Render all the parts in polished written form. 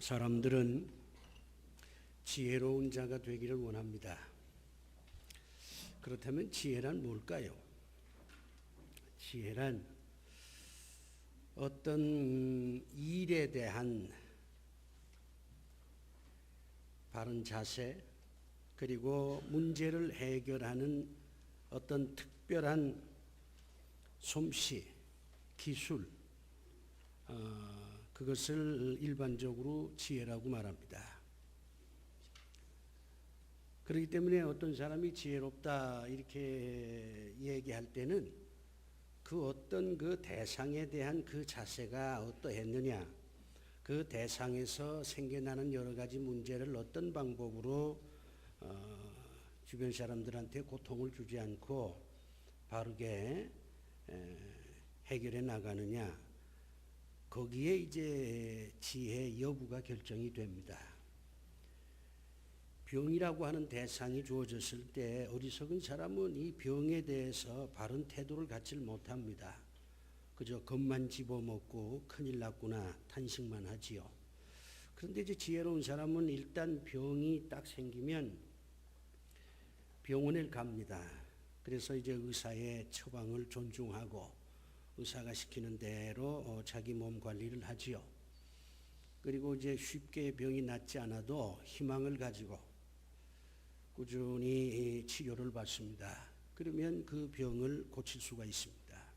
사람들은 지혜로운 자가 되기를 원합니다. 그렇다면 지혜란 뭘까요? 지혜란 어떤 일에 대한 바른 자세, 그리고 문제를 해결하는 어떤 특별한 솜씨, 기술, 그것을 일반적으로 지혜라고 말합니다. 그렇기 때문에 어떤 사람이 지혜롭다 이렇게 얘기할 때는 그 어떤 그 대상에 대한 그 자세가 어떠했느냐, 그 대상에서 생겨나는 여러 가지 문제를 어떤 방법으로 주변 사람들한테 고통을 주지 않고 바르게 해결해 나가느냐, 거기에 이제 지혜 여부가 결정이 됩니다. 병이라고 하는 대상이 주어졌을 때 어리석은 사람은 이 병에 대해서 바른 태도를 갖지 못합니다. 그저 겁만 집어먹고 큰일 났구나 탄식만 하지요. 그런데 이제 지혜로운 사람은 일단 병이 딱 생기면 병원에 갑니다. 그래서 이제 의사의 처방을 존중하고 의사가 시키는 대로 자기 몸 관리를 하지요. 그리고 이제 쉽게 병이 낫지 않아도 희망을 가지고 꾸준히 치료를 받습니다. 그러면 그 병을 고칠 수가 있습니다.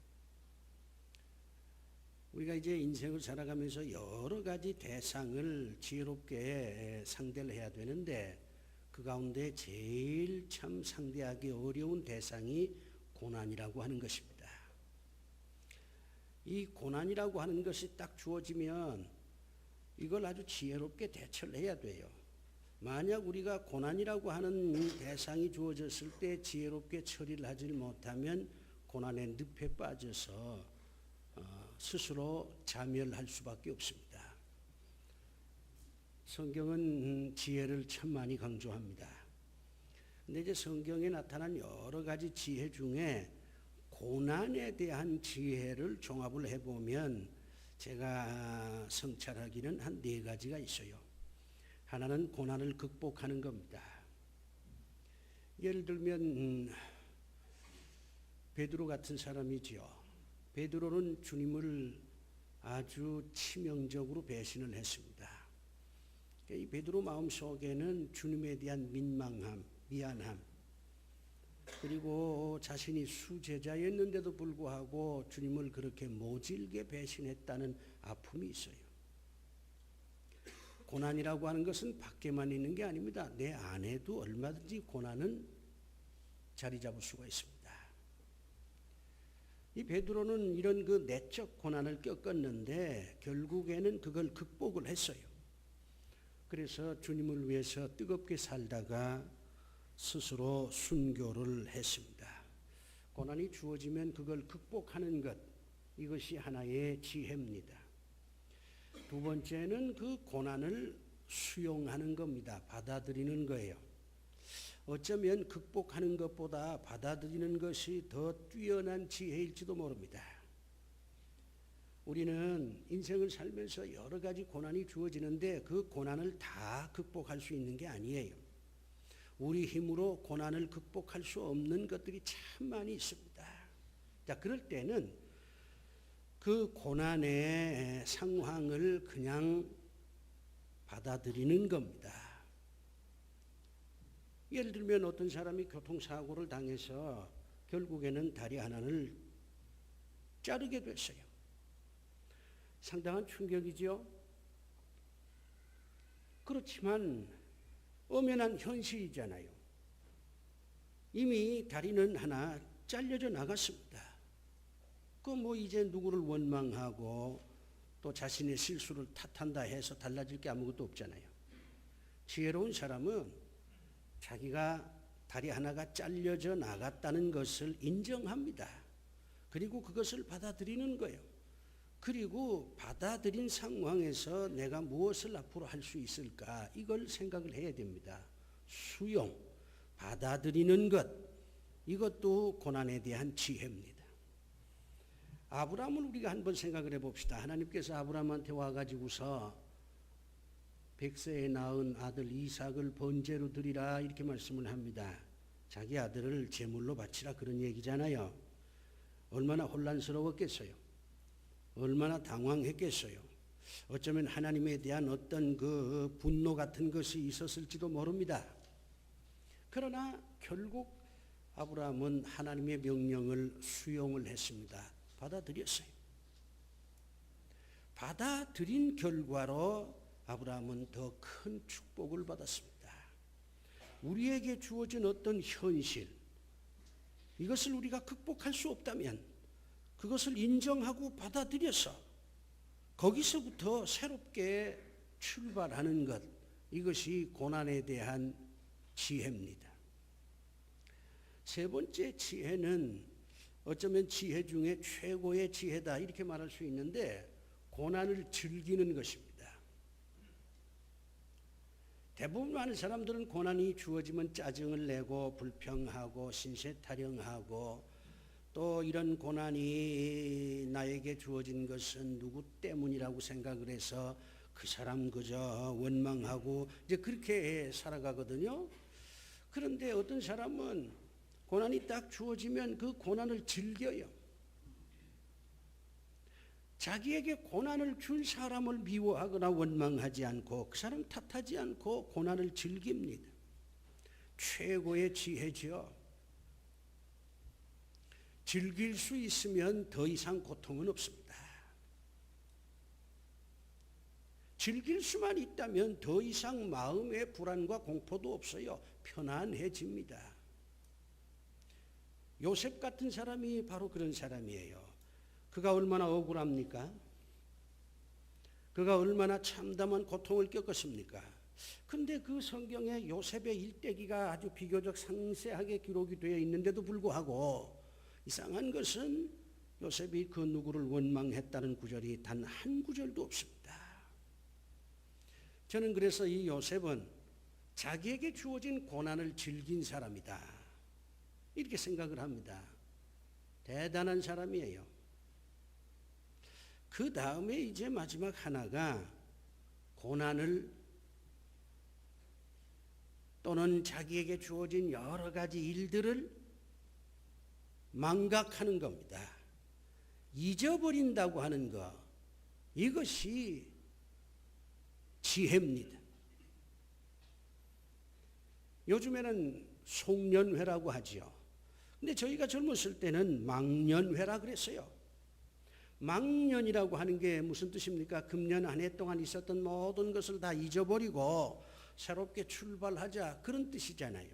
우리가 이제 인생을 살아가면서 여러 가지 대상을 지혜롭게 상대를 해야 되는데 그 가운데 제일 참 상대하기 어려운 대상이 고난이라고 하는 것입니다. 이 고난이라고 하는 것이 딱 주어지면 이걸 아주 지혜롭게 대처를 해야 돼요. 만약 우리가 고난이라고 하는 대상이 주어졌을 때 지혜롭게 처리를 하지 못하면 고난의 늪에 빠져서 스스로 자멸할 수밖에 없습니다. 성경은 지혜를 참 많이 강조합니다. 근데 이제 성경에 나타난 여러 가지 지혜 중에 고난에 대한 지혜를 종합을 해보면 제가 성찰하기는 한 4가지가 있어요. 하나는 고난을 극복하는 겁니다. 예를 들면 베드로 같은 사람이지요. 베드로는 주님을 아주 치명적으로 배신을 했습니다. 이 베드로 마음속에는 주님에 대한 민망함, 미안함, 그리고 자신이 수제자였는데도 불구하고 주님을 그렇게 모질게 배신했다는 아픔이 있어요. 고난이라고 하는 것은 밖에만 있는 게 아닙니다. 내 안에도 얼마든지 고난은 자리 잡을 수가 있습니다. 이 베드로는 이런 그 내적 고난을 겪었는데 결국에는 그걸 극복을 했어요. 그래서 주님을 위해서 뜨겁게 살다가 스스로 순교를 했습니다. 고난이 주어지면 그걸 극복하는 것, 이것이 하나의 지혜입니다. 두 번째는 그 고난을 수용하는 겁니다. 받아들이는 거예요. 어쩌면 극복하는 것보다 받아들이는 것이 더 뛰어난 지혜일지도 모릅니다. 우리는 인생을 살면서 여러 가지 고난이 주어지는데 그 고난을 다 극복할 수 있는 게 아니에요. 우리 힘으로 고난을 극복할 수 없는 것들이 참 많이 있습니다. 자, 그럴 때는 그 고난의 상황을 그냥 받아들이는 겁니다. 예를 들면 어떤 사람이 교통사고를 당해서 결국에는 다리 하나를 자르게 됐어요. 상당한 충격이죠. 그렇지만 엄연한 현실이잖아요. 이미 다리는 하나 잘려져 나갔습니다. 이제 누구를 원망하고 또 자신의 실수를 탓한다 해서 달라질 게 아무것도 없잖아요. 지혜로운 사람은 자기가 다리 하나가 잘려져 나갔다는 것을 인정합니다. 그리고 그것을 받아들이는 거예요. 그리고 받아들인 상황에서 내가 무엇을 앞으로 할 수 있을까, 이걸 생각을 해야 됩니다. 수용, 받아들이는 것, 이것도 고난에 대한 지혜입니다. 아브라함을 우리가 한번 생각을 해봅시다. 하나님께서 아브라함한테 와가지고서 백세에 낳은 아들 이삭을 번제로 드리라 이렇게 말씀을 합니다. 자기 아들을 제물로 바치라 그런 얘기잖아요. 얼마나 혼란스러웠겠어요. 얼마나 당황했겠어요. 어쩌면 하나님에 대한 어떤 그 분노 같은 것이 있었을지도 모릅니다. 그러나 결국 아브라함은 하나님의 명령을 수용을 했습니다. 받아들였어요. 받아들인 결과로 아브라함은 더 큰 축복을 받았습니다. 우리에게 주어진 어떤 현실, 이것을 우리가 극복할 수 없다면 그것을 인정하고 받아들여서 거기서부터 새롭게 출발하는 것, 이것이 고난에 대한 지혜입니다. 세 번째 지혜는 어쩌면 지혜 중에 최고의 지혜다 이렇게 말할 수 있는데, 고난을 즐기는 것입니다. 대부분 많은 사람들은 고난이 주어지면 짜증을 내고 불평하고 신세타령하고, 또 이런 고난이 나에게 주어진 것은 누구 때문이라고 생각을 해서 그 사람 그저 원망하고 이제 그렇게 살아가거든요. 그런데 어떤 사람은 고난이 딱 주어지면 그 고난을 즐겨요. 자기에게 고난을 준 사람을 미워하거나 원망하지 않고 그 사람 탓하지 않고 고난을 즐깁니다. 최고의 지혜죠. 즐길 수 있으면 더 이상 고통은 없습니다. 즐길 수만 있다면 더 이상 마음의 불안과 공포도 없어요. 편안해집니다. 요셉 같은 사람이 바로 그런 사람이에요. 그가 얼마나 억울합니까? 그가 얼마나 참담한 고통을 겪었습니까? 근데 그 성경에 요셉의 일대기가 아주 비교적 상세하게 기록이 되어 있는데도 불구하고 이상한 것은 요셉이 그 누구를 원망했다는 구절이 단 한 구절도 없습니다. 저는 그래서 이 요셉은 자기에게 주어진 고난을 즐긴 사람이다, 이렇게 생각을 합니다. 대단한 사람이에요. 그 다음에 이제 마지막 하나가 고난을 또는 자기에게 주어진 여러 가지 일들을 망각하는 겁니다. 잊어버린다고 하는 것, 이것이 지혜입니다. 요즘에는 송년회라고 하죠. 근데 저희가 젊었을 때는 망년회라 그랬어요. 망년이라고 하는 게 무슨 뜻입니까? 금년 한 해 동안 있었던 모든 것을 다 잊어버리고 새롭게 출발하자, 그런 뜻이잖아요.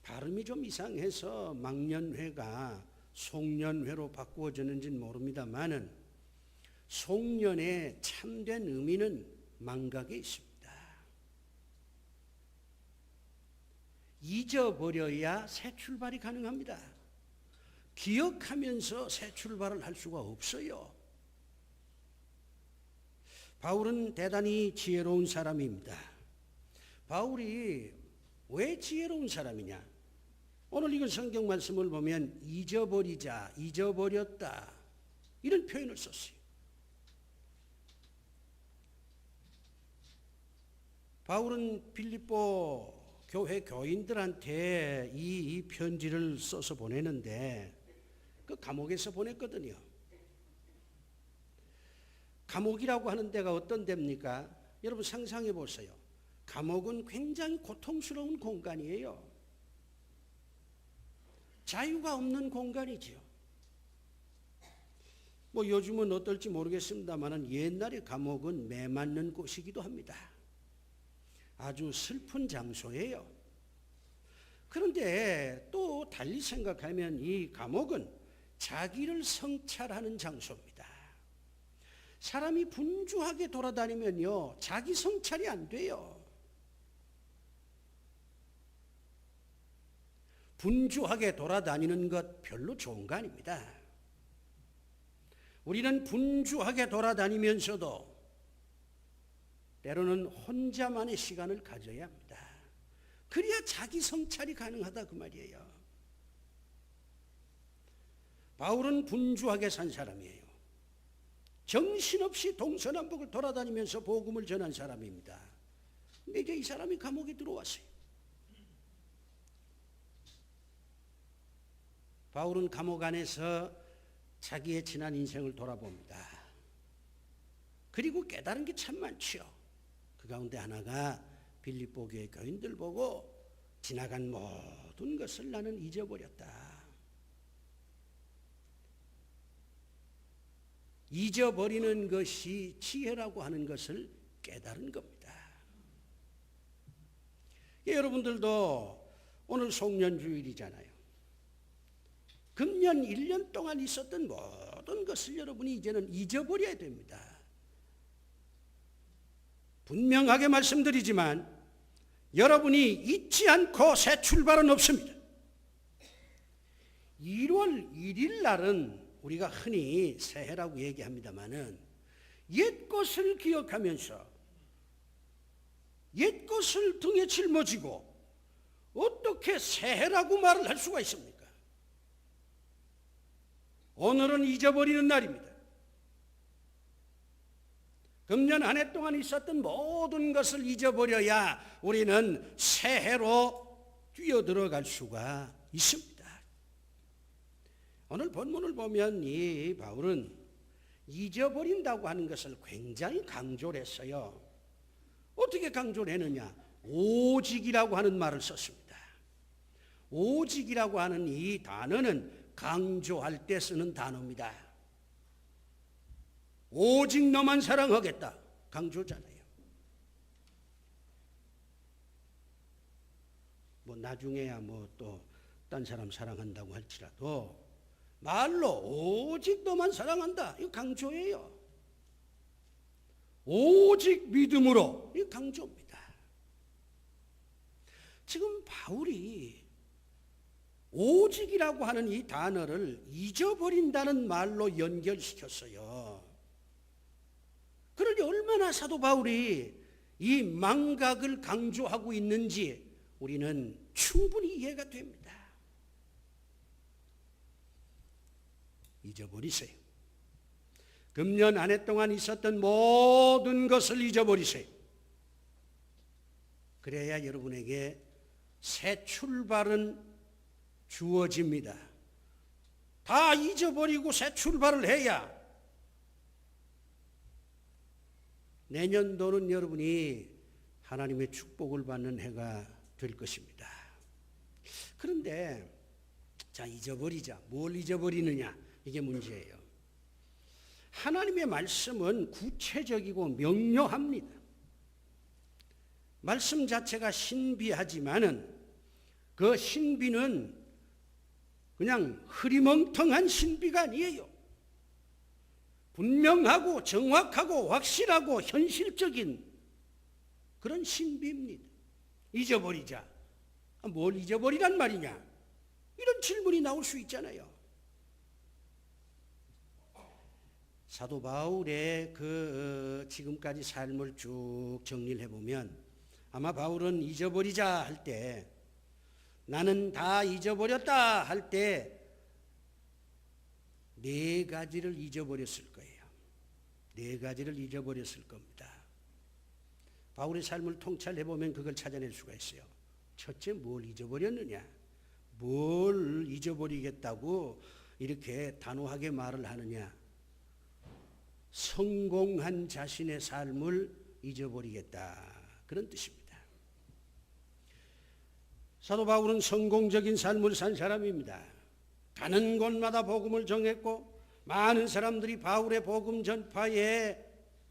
발음이 좀 이상해서 망년회가 송년회로 바꾸어졌는지는 모릅니다만은 송년의 참된 의미는 망각에 있습니다. 잊어버려야 새 출발이 가능합니다. 기억하면서 새 출발을 할 수가 없어요. 바울은 대단히 지혜로운 사람입니다. 바울이 왜 지혜로운 사람이냐? 오늘 이건 성경 말씀을 보면 잊어버리자, 잊어버렸다, 이런 표현을 썼어요. 바울은 빌립보 교회 교인들한테 이 편지를 써서 보내는데 그 감옥에서 보냈거든요. 감옥이라고 하는 데가 어떤 데입니까? 여러분 상상해 보세요. 감옥은 굉장히 고통스러운 공간이에요. 자유가 없는 공간이죠. 뭐 요즘은 어떨지 모르겠습니다만 옛날에 감옥은 매 맞는 곳이기도 합니다. 아주 슬픈 장소예요. 그런데 또 달리 생각하면 이 감옥은 자기를 성찰하는 장소입니다. 사람이 분주하게 돌아다니면요, 자기 성찰이 안 돼요. 분주하게 돌아다니는 것 별로 좋은 거 아닙니다. 우리는 분주하게 돌아다니면서도 때로는 혼자만의 시간을 가져야 합니다. 그래야 자기 성찰이 가능하다 그 말이에요. 바울은 분주하게 산 사람이에요. 정신없이 동서남북을 돌아다니면서 복음을 전한 사람입니다. 근데 이제 이 사람이 감옥에 들어왔어요. 바울은 감옥 안에서 자기의 지난 인생을 돌아봅니다. 그리고 깨달은 게 참 많지요. 그 가운데 하나가 빌립보 교회 교인들 보고 지나간 모든 것을 나는 잊어버렸다. 잊어버리는 것이 지혜라고 하는 것을 깨달은 겁니다. 여러분들도 오늘 송년주일이잖아요. 금년 1년 동안 있었던 모든 것을 여러분이 이제는 잊어버려야 됩니다. 분명하게 말씀드리지만 여러분이 잊지 않고 새 출발은 없습니다. 1월 1일 날은 우리가 흔히 새해라고 얘기합니다마는 옛 것을 기억하면서 옛 것을 등에 짊어지고 어떻게 새해라고 말을 할 수가 있습니까? 오늘은 잊어버리는 날입니다. 금년 한 해 동안 있었던 모든 것을 잊어버려야 우리는 새해로 뛰어들어갈 수가 있습니다. 오늘 본문을 보면 이 바울은 잊어버린다고 하는 것을 굉장히 강조를 했어요. 어떻게 강조를 했느냐? 오직이라고 하는 말을 썼습니다. 오직이라고 하는 이 단어는 강조할 때 쓰는 단어입니다. 오직 너만 사랑하겠다. 강조잖아요. 뭐 나중에야 뭐 또 딴 사람 사랑한다고 할지라도 말로 오직 너만 사랑한다. 이거 강조예요. 오직 믿음으로. 이거 강조입니다. 지금 바울이 오직이라고 하는 이 단어를 잊어버린다는 말로 연결시켰어요. 그러니 얼마나 사도 바울이 이 망각을 강조하고 있는지 우리는 충분히 이해가 됩니다. 잊어버리세요. 금년 한 해 동안 있었던 모든 것을 잊어버리세요. 그래야 여러분에게 새 출발은 주어집니다. 다 잊어버리고 새 출발을 해야 내년도는 여러분이 하나님의 축복을 받는 해가 될 것입니다. 그런데 자, 잊어버리자. 뭘 잊어버리느냐? 이게 문제예요. 하나님의 말씀은 구체적이고 명료합니다. 말씀 자체가 신비하지만은 그 신비는 그냥 흐리멍텅한 신비가 아니에요. 분명하고 정확하고 확실하고 현실적인 그런 신비입니다. 잊어버리자. 뭘 잊어버리란 말이냐? 이런 질문이 나올 수 있잖아요. 사도 바울의 그 지금까지 삶을 쭉 정리를 해보면 아마 바울은 잊어버리자 할 때 나는 다 잊어버렸다 할 때 4가지를 잊어버렸을 거예요. 4가지를 잊어버렸을 겁니다. 바울의 삶을 통찰해보면 그걸 찾아낼 수가 있어요. 첫째, 뭘 잊어버렸느냐? 뭘 잊어버리겠다고 이렇게 단호하게 말을 하느냐? 성공한 자신의 삶을 잊어버리겠다. 그런 뜻입니다. 사도 바울은 성공적인 삶을 산 사람입니다. 가는 곳마다 복음을 전했고 많은 사람들이 바울의 복음 전파에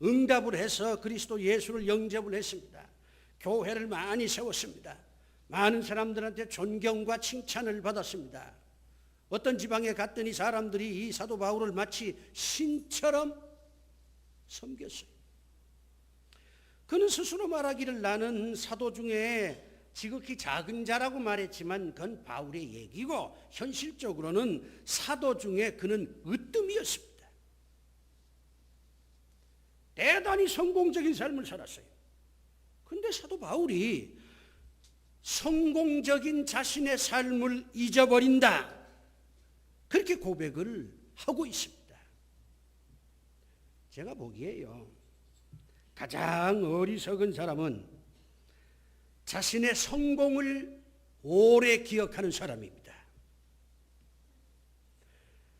응답을 해서 그리스도 예수를 영접을 했습니다. 교회를 많이 세웠습니다. 많은 사람들한테 존경과 칭찬을 받았습니다. 어떤 지방에 갔더니 사람들이 이 사도 바울을 마치 신처럼 섬겼어요. 그는 스스로 말하기를 나는 사도 중에 지극히 작은 자라고 말했지만 그건 바울의 얘기고 현실적으로는 사도 중에 그는 으뜸이었습니다. 대단히 성공적인 삶을 살았어요. 그런데 사도 바울이 성공적인 자신의 삶을 잊어버린다. 그렇게 고백을 하고 있습니다. 제가 보기에요, 가장 어리석은 사람은 자신의 성공을 오래 기억하는 사람입니다.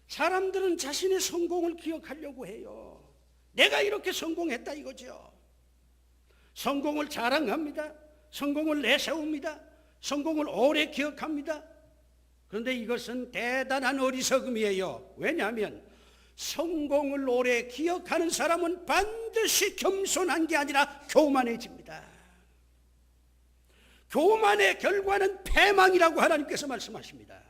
사람들은 자신의 성공을 기억하려고 해요. 내가 이렇게 성공했다 이거죠. 성공을 자랑합니다. 성공을 내세웁니다. 성공을 오래 기억합니다. 그런데 이것은 대단한 어리석음이에요. 왜냐하면 성공을 오래 기억하는 사람은 반드시 겸손한 게 아니라 교만해집니다. 교만의 결과는 패망이라고 하나님께서 말씀하십니다.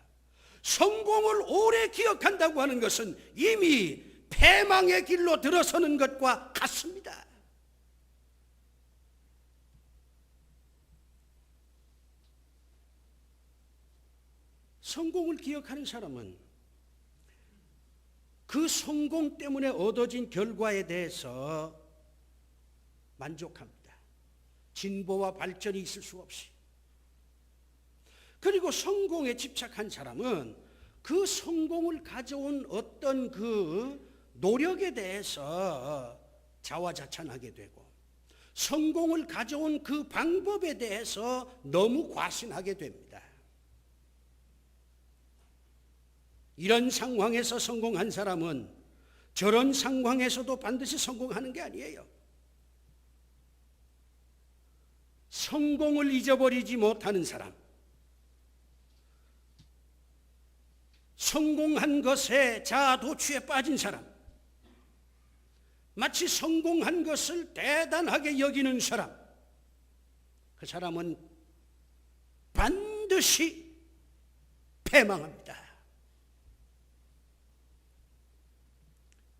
성공을 오래 기억한다고 하는 것은 이미 패망의 길로 들어서는 것과 같습니다. 성공을 기억하는 사람은 그 성공 때문에 얻어진 결과에 대해서 만족합니다. 진보와 발전이 있을 수 없이. 그리고 성공에 집착한 사람은 그 성공을 가져온 어떤 그 노력에 대해서 자화자찬하게 되고, 성공을 가져온 그 방법에 대해서 너무 과신하게 됩니다. 이런 상황에서 성공한 사람은 저런 상황에서도 반드시 성공하는 게 아니에요. 성공을 잊어버리지 못하는 사람, 성공한 것에 자아도취에 빠진 사람, 마치 성공한 것을 대단하게 여기는 사람, 그 사람은 반드시 패망합니다.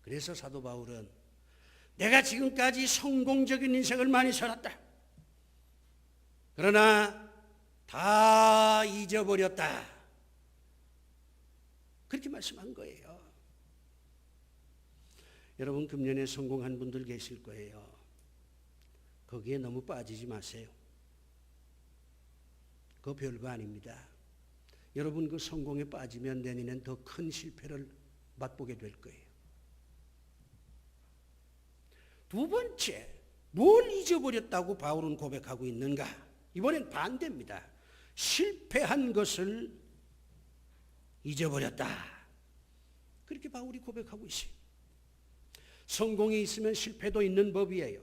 그래서 사도 바울은 내가 지금까지 성공적인 인생을 많이 살았다. 그러나 다 잊어버렸다. 그렇게 말씀한 거예요. 여러분, 금년에 성공한 분들 계실 거예요. 거기에 너무 빠지지 마세요. 그거 별거 아닙니다. 여러분 그 성공에 빠지면 내년엔 더 큰 실패를 맛보게 될 거예요. 두 번째, 뭘 잊어버렸다고 바울은 고백하고 있는가? 이번엔 반대입니다. 실패한 것을 잊어버렸다. 그렇게 바울이 고백하고 있어요. 성공이 있으면 실패도 있는 법이에요.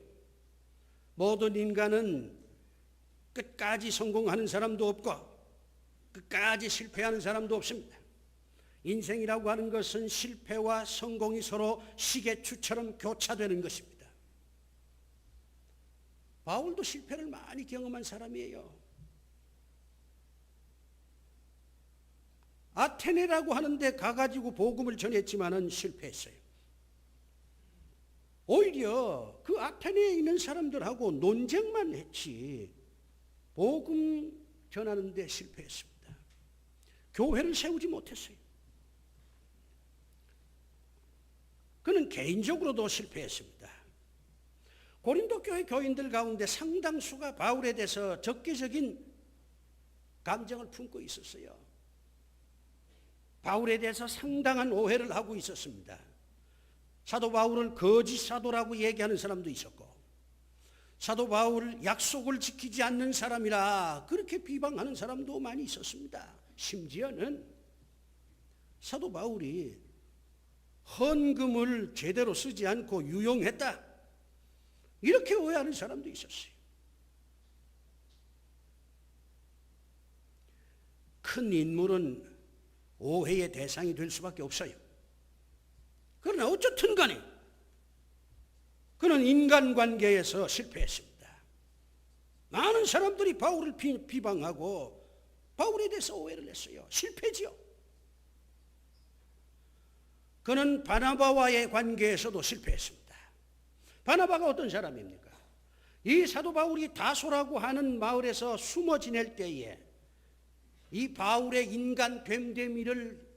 모든 인간은 끝까지 성공하는 사람도 없고 끝까지 실패하는 사람도 없습니다. 인생이라고 하는 것은 실패와 성공이 서로 시계추처럼 교차되는 것입니다. 바울도 실패를 많이 경험한 사람이에요. 아테네라고 하는데 가가지고 복음을 전했지만은 실패했어요. 오히려 그 아테네에 있는 사람들하고 논쟁만 했지 복음 전하는 데 실패했습니다. 교회를 세우지 못했어요. 그는 개인적으로도 실패했습니다. 고린도 교회 교인들 가운데 상당수가 바울에 대해서 적개적인 감정을 품고 있었어요. 바울에 대해서 상당한 오해를 하고 있었습니다. 사도 바울을 거짓 사도라고 얘기하는 사람도 있었고, 사도 바울을 약속을 지키지 않는 사람이라 그렇게 비방하는 사람도 많이 있었습니다. 심지어는 사도 바울이 헌금을 제대로 쓰지 않고 유용했다, 이렇게 오해하는 사람도 있었어요. 큰 인물은 오해의 대상이 될 수밖에 없어요. 그러나 어쨌든 간에 그는 인간관계에서 실패했습니다. 많은 사람들이 바울을 비방하고 바울에 대해서 오해를 했어요. 실패지요. 그는 바나바와의 관계에서도 실패했습니다. 바나바가 어떤 사람입니까? 이 사도 바울이 다소라고 하는 마을에서 숨어 지낼 때에 이 바울의 인간 됨됨이를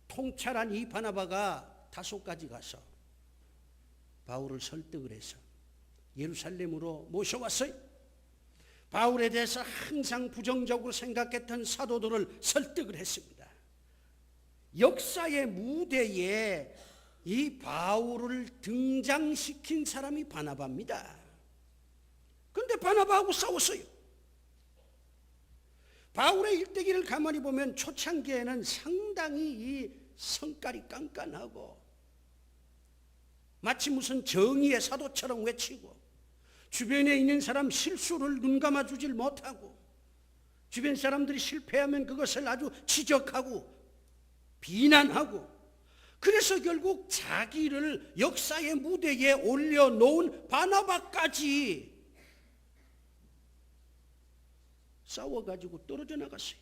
통찰한 이 바나바가 다소까지 가서 바울을 설득을 해서 예루살렘으로 모셔왔어요. 바울에 대해서 항상 부정적으로 생각했던 사도들을 설득을 했습니다. 역사의 무대에 이 바울을 등장시킨 사람이 바나바입니다. 그런데 바나바하고 싸웠어요. 바울의 일대기를 가만히 보면 초창기에는 상당히 이 성깔이 깐깐하고 마치 무슨 정의의 사도처럼 외치고 주변에 있는 사람 실수를 눈감아 주질 못하고 주변 사람들이 실패하면 그것을 아주 지적하고 비난하고 그래서 결국 자기를 역사의 무대에 올려놓은 바나바까지 싸워가지고 떨어져 나갔어요.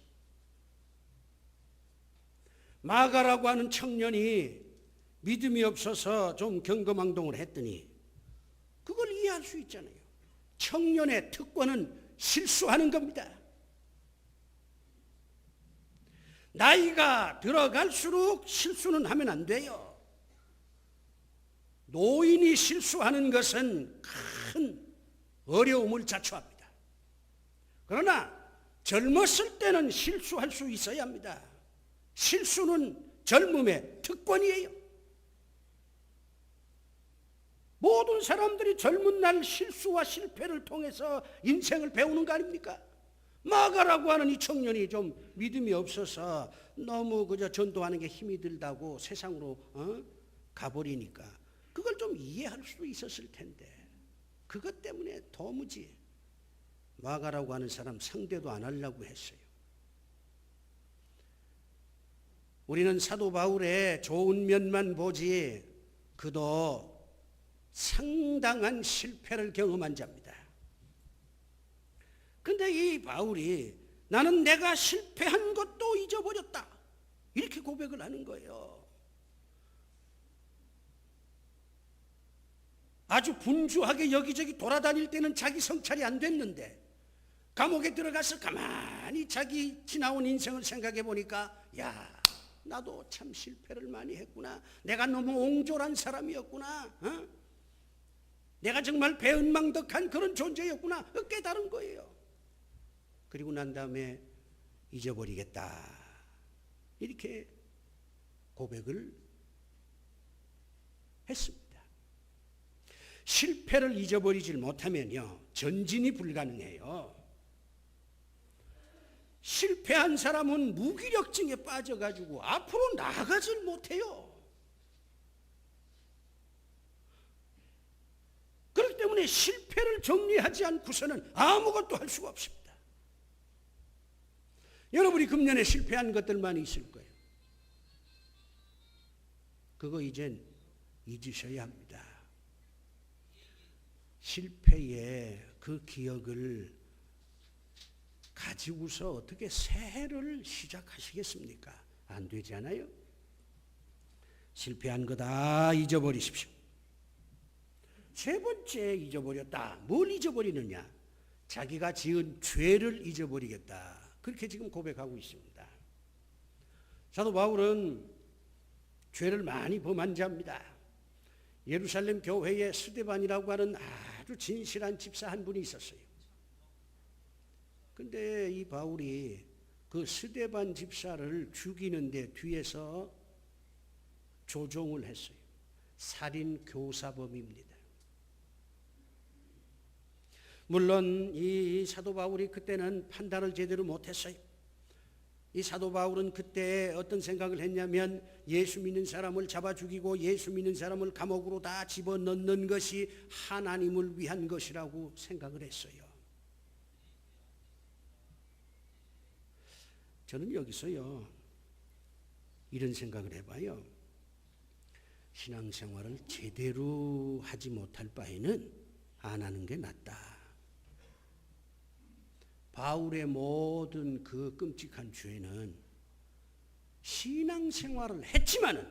마가라고 하는 청년이 믿음이 없어서 좀 경거망동을 했더니 그걸 이해할 수 있잖아요. 청년의 특권은 실수하는 겁니다. 나이가 들어갈수록 실수는 하면 안 돼요. 노인이 실수하는 것은 큰 어려움을 자초합니다. 그러나 젊었을 때는 실수할 수 있어야 합니다. 실수는 젊음의 특권이에요. 모든 사람들이 젊은 날 실수와 실패를 통해서 인생을 배우는 거 아닙니까? 마가라고 하는 이 청년이 좀 믿음이 없어서 너무 그저 전도하는 게 힘이 들다고 세상으로 가버리니까 그걸 좀 이해할 수도 있었을 텐데 그것 때문에 도무지 마가라고 하는 사람 상대도 안 하려고 했어요. 우리는 사도 바울의 좋은 면만 보지 그도 상당한 실패를 경험한 자입니다. 근데 이 바울이 나는 내가 실패한 것도 잊어버렸다 이렇게 고백을 하는 거예요. 아주 분주하게 여기저기 돌아다닐 때는 자기 성찰이 안 됐는데 감옥에 들어가서 가만히 자기 지나온 인생을 생각해 보니까 야 나도 참 실패를 많이 했구나. 내가 너무 옹졸한 사람이었구나. 내가 정말 배은망덕한 그런 존재였구나 깨달은 거예요. 그리고 난 다음에 잊어버리겠다 이렇게 고백을 했습니다. 실패를 잊어버리질 못하면요 전진이 불가능해요. 실패한 사람은 무기력증에 빠져가지고 앞으로 나가질 못해요. 그렇기 때문에 실패를 정리하지 않고서는 아무것도 할 수가 없습니다. 여러분이 금년에 실패한 것들만 있을 거예요. 그거 이젠 잊으셔야 합니다. 실패의 그 기억을 가지고서 어떻게 새해를 시작하시겠습니까? 안 되잖아요. 실패한 거 다 잊어버리십시오. 세 번째 잊어버렸다. 뭘 잊어버리느냐? 자기가 지은 죄를 잊어버리겠다. 그렇게 지금 고백하고 있습니다. 사도 바울은 죄를 많이 범한 자입니다. 예루살렘 교회에 스데반이라고 하는 아주 진실한 집사 한 분이 있었어요. 근데 이 바울이 그 스데반 집사를 죽이는데 뒤에서 조종을 했어요. 살인 교사범입니다. 물론 이 사도 바울이 그때는 판단을 제대로 못했어요. 이 사도 바울은 그때 어떤 생각을 했냐면 예수 믿는 사람을 잡아 죽이고 예수 믿는 사람을 감옥으로 다 집어넣는 것이 하나님을 위한 것이라고 생각을 했어요. 저는 여기서요 이런 생각을 해봐요. 신앙생활을 제대로 하지 못할 바에는 안 하는 게 낫다. 바울의 모든 그 끔찍한 죄는 신앙생활을 했지만은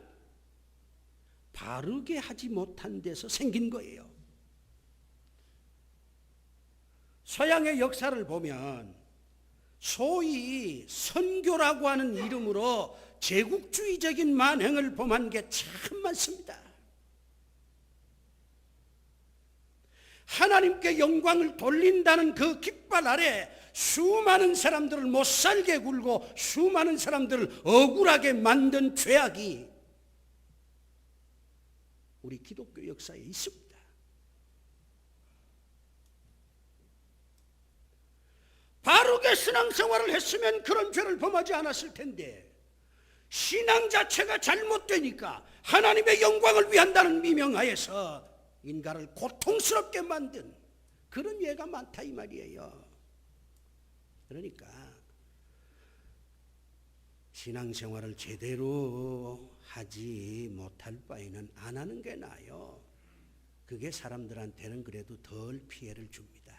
바르게 하지 못한 데서 생긴 거예요. 서양의 역사를 보면 소위 선교라고 하는 이름으로 제국주의적인 만행을 범한 게 참 많습니다. 하나님께 영광을 돌린다는 그 깃발 아래 수많은 사람들을 못살게 굴고 수많은 사람들을 억울하게 만든 죄악이 우리 기독교 역사에 있습니다. 바르게 신앙생활을 했으면 그런 죄를 범하지 않았을 텐데 신앙 자체가 잘못되니까 하나님의 영광을 위한다는 미명하에서 인간을 고통스럽게 만든 그런 예가 많다 이 말이에요. 그러니까 신앙생활을 제대로 하지 못할 바에는 안 하는 게 나아요. 그게 사람들한테는 그래도 덜 피해를 줍니다.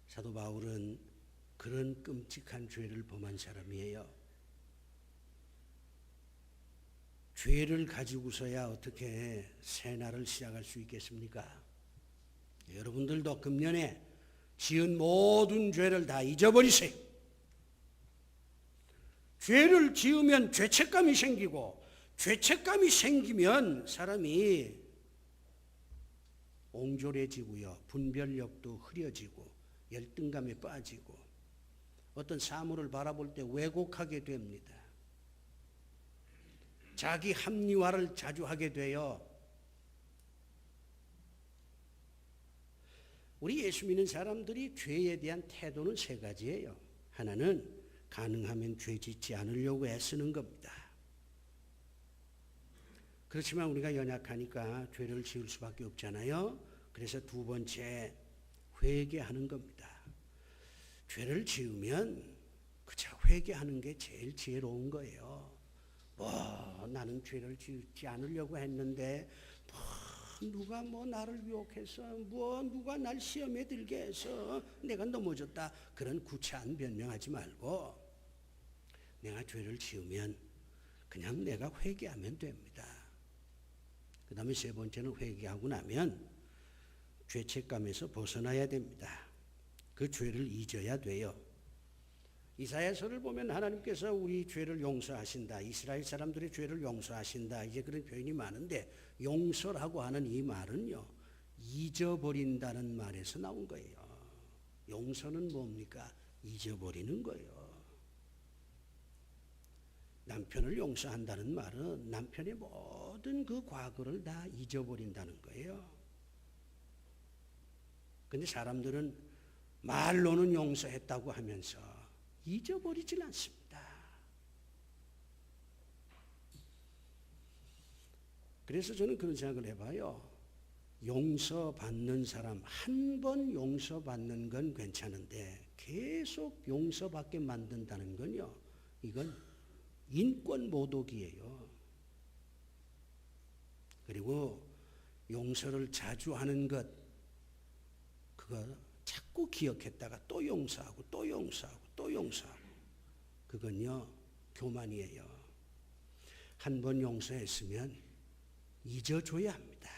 사도 바울은 그런 끔찍한 죄를 범한 사람이에요. 죄를 가지고서야 어떻게 새날을 시작할 수 있겠습니까? 여러분들도 금년에 지은 모든 죄를 다 잊어버리세요. 죄를 지으면 죄책감이 생기고 죄책감이 생기면 사람이 옹졸해지고요. 분별력도 흐려지고 열등감에 빠지고 어떤 사물을 바라볼 때 왜곡하게 됩니다. 자기 합리화를 자주 하게 돼요. 우리 예수 믿는 사람들이 죄에 대한 태도는 세 가지예요. 하나는 가능하면 죄 짓지 않으려고 애쓰는 겁니다. 그렇지만 우리가 연약하니까 죄를 지을 수밖에 없잖아요. 그래서 두 번째, 회개하는 겁니다. 죄를 지으면 그저 회개하는 게 제일 지혜로운 거예요. 나는 죄를 짓지 않으려고 했는데 누가 나를 유혹해서 누가 날 시험에 들게 해서 내가 넘어졌다. 그런 구차한 변명하지 말고 내가 죄를 지으면 그냥 내가 회개하면 됩니다. 그 다음에 세 번째는 회개하고 나면 죄책감에서 벗어나야 됩니다. 그 죄를 잊어야 돼요. 이사야서를 보면 하나님께서 우리 죄를 용서하신다. 이스라엘 사람들의 죄를 용서하신다. 이제 그런 표현이 많은데 용서라고 하는 이 말은요. 잊어버린다는 말에서 나온 거예요. 용서는 뭡니까? 잊어버리는 거예요. 남편을 용서한다는 말은 남편의 모든 그 과거를 다 잊어버린다는 거예요. 근데 사람들은 말로는 용서했다고 하면서 잊어버리질 않습니다. 그래서 저는 그런 생각을 해봐요. 용서받는 사람, 한 번 용서받는 건 괜찮은데 계속 용서받게 만든다는 건요. 이건 인권 모독이에요. 그리고 용서를 자주 하는 것, 그거 자꾸 기억했다가 또 용서하고 또 용서하고 또 용서하고, 그건요 교만이에요. 한 번 용서했으면 잊어줘야 합니다.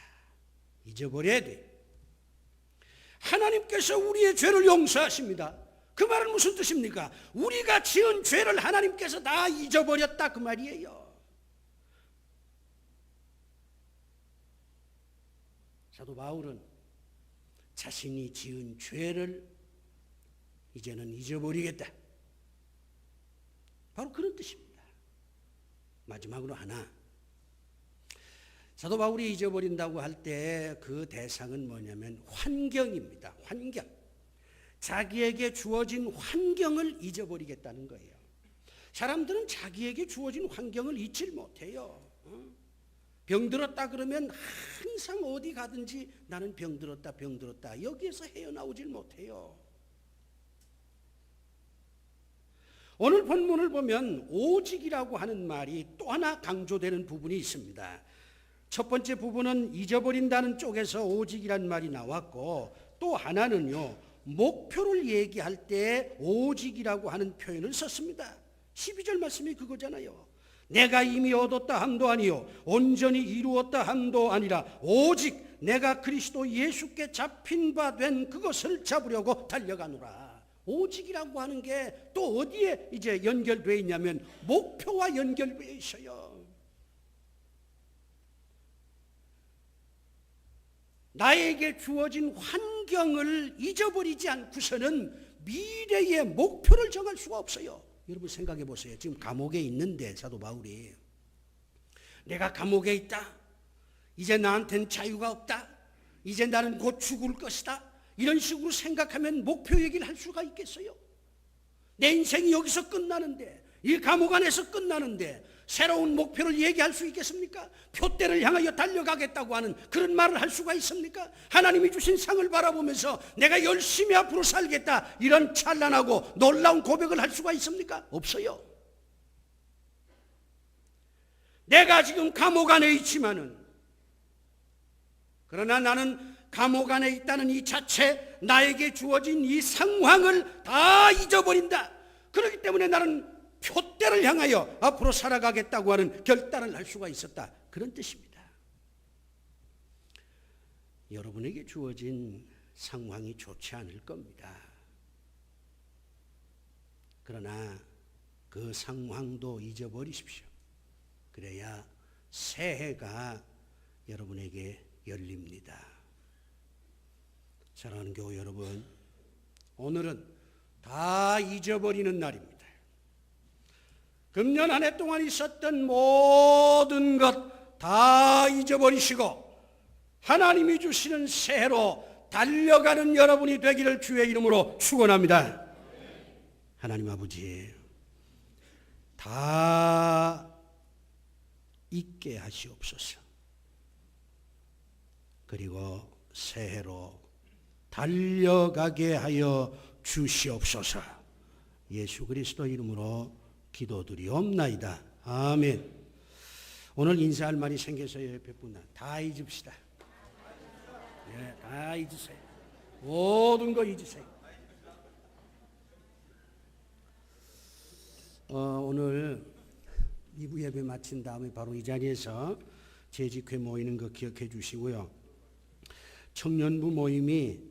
잊어버려야 돼. 하나님께서 우리의 죄를 용서하십니다. 그 말은 무슨 뜻입니까? 우리가 지은 죄를 하나님께서 다 잊어버렸다 그 말이에요. 사도 바울은 자신이 지은 죄를 이제는 잊어버리겠다. 바로 그런 뜻입니다. 마지막으로 하나, 사도 바울이 잊어버린다고 할 때 그 대상은 뭐냐면 환경입니다. 환경. 자기에게 주어진 환경을 잊어버리겠다는 거예요. 사람들은 자기에게 주어진 환경을 잊질 못해요. 병들었다 그러면 항상 어디 가든지 나는 병들었다 여기에서 헤어나오질 못해요. 오늘 본문을 보면 오직이라고 하는 말이 또 하나 강조되는 부분이 있습니다. 첫 번째 부분은 잊어버린다는 쪽에서 오직이란 말이 나왔고, 또 하나는요 목표를 얘기할 때 오직이라고 하는 표현을 썼습니다. 12절 말씀이 그거잖아요. 내가 이미 얻었다 함도 아니요 온전히 이루었다 함도 아니라 오직 내가 그리스도 예수께 잡힌 바 된 그것을 잡으려고 달려가노라. 오직이라고 하는 게 또 어디에 이제 연결되어 있냐면 목표와 연결되어 있어요. 나에게 주어진 환경을 잊어버리지 않고서는 미래의 목표를 정할 수가 없어요. 여러분 생각해 보세요. 지금 감옥에 있는데 사도 바울이 내가 감옥에 있다. 이제 나한테는 자유가 없다. 이제 나는 곧 죽을 것이다. 이런 식으로 생각하면 목표 얘기를 할 수가 있겠어요? 내 인생이 여기서 끝나는데, 이 감옥 안에서 끝나는데 새로운 목표를 얘기할 수 있겠습니까? 표대를 향하여 달려가겠다고 하는 그런 말을 할 수가 있습니까? 하나님이 주신 상을 바라보면서 내가 열심히 앞으로 살겠다, 이런 찬란하고 놀라운 고백을 할 수가 있습니까? 없어요. 내가 지금 감옥 안에 있지만은, 그러나 나는 감옥 안에 있다는 이 자체, 나에게 주어진 이 상황을 다 잊어버린다. 그렇기 때문에 나는 표대를 향하여 앞으로 살아가겠다고 하는 결단을 할 수가 있었다. 그런 뜻입니다. 여러분에게 주어진 상황이 좋지 않을 겁니다. 그러나 그 상황도 잊어버리십시오. 그래야 새해가 여러분에게 열립니다. 사랑하는 교회 여러분, 오늘은 다 잊어버리는 날입니다. 금년 한 해 동안 있었던 모든 것 다 잊어버리시고 하나님이 주시는 새해로 달려가는 여러분이 되기를 주의 이름으로 축원합니다. 하나님 아버지, 다 잊게 하시옵소서. 그리고 새해로 달려가게 하여 주시옵소서. 예수 그리스도 이름으로 기도드리옵나이다. 아멘. 오늘 인사할 말이 생겨서 옆에 분들 다 잊읍시다. 네, 다 잊으세요. 모든 거 잊으세요. 오늘 2부 예배 마친 다음에 바로 이 자리에서 재직회 모이는 거 기억해 주시고요. 청년부 모임이